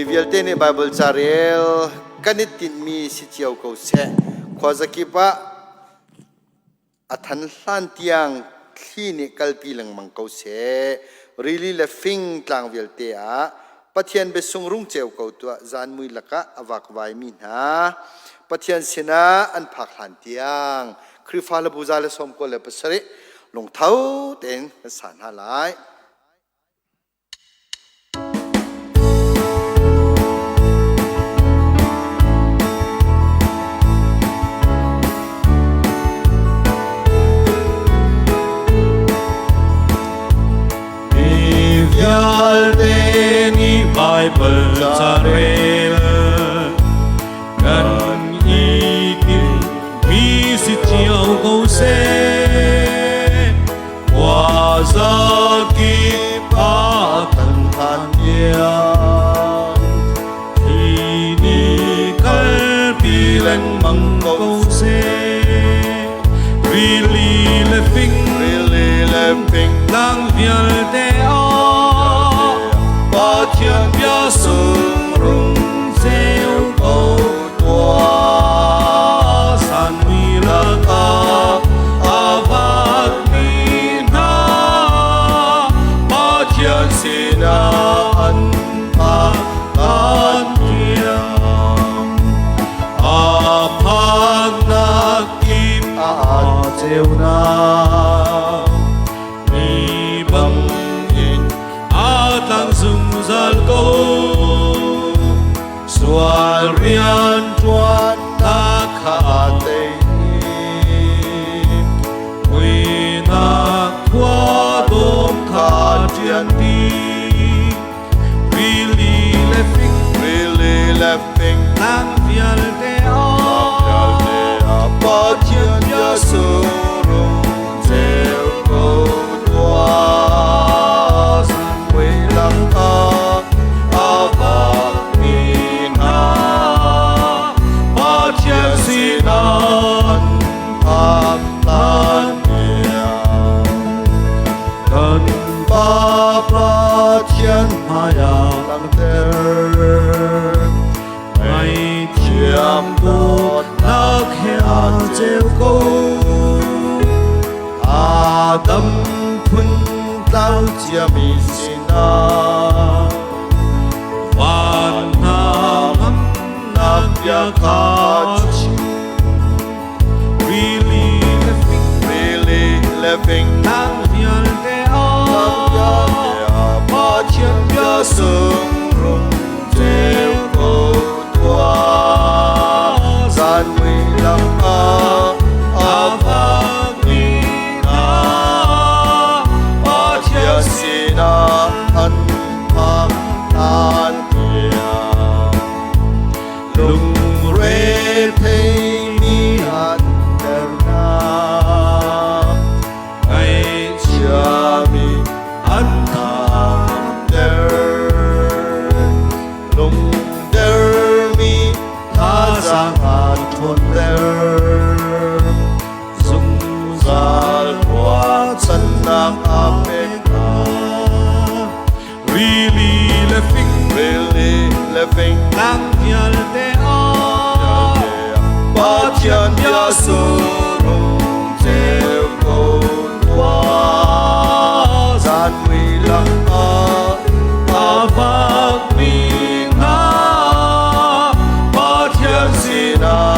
vialte ni Baibal charel kanitin mi si chiao ko se khwazakipa athan hlan tiang thi ni kalpi lang mang ko se really le fing tlang vialte a pathian be sungrung cheu ko tu zan mui laka awak vai mi na pathian sina an phak hlan tiang Khrihfa Hlabu zale som ko le pasari long thau ten san halai Vialte Baibal charel kan ikin mi si chiao go se wa za ki pa tan tan ya ini kal bilang mang go se really living lang vialte Thiang bia sung rung seo câu tua san mi la ka avat mi na ma thiang sina an pa an thiang a phak na kim a cheu na mi bang in a tang sung zal ko sual rian chuan ta kha te wi na kwa dom kha tian ti really laughing nang vial te a pa tian ya su rong teo ko tua san wi lang ka Thiang maya lang ter mai thiam đốt nak hea treo cô Adam phun tao chia mi sina van nam nak ya ka really living nang vial te Thiang bia sung rung treo cô tua san mi lang a avak mi na pa thiang sina an phak an thiang lung re thei mi an ter na ai chia mi an thôn der dung zal qua chân nam America really living lang vial te a pa thian bia su rung treo cô tua san mi lang a avak mi na pa thian sina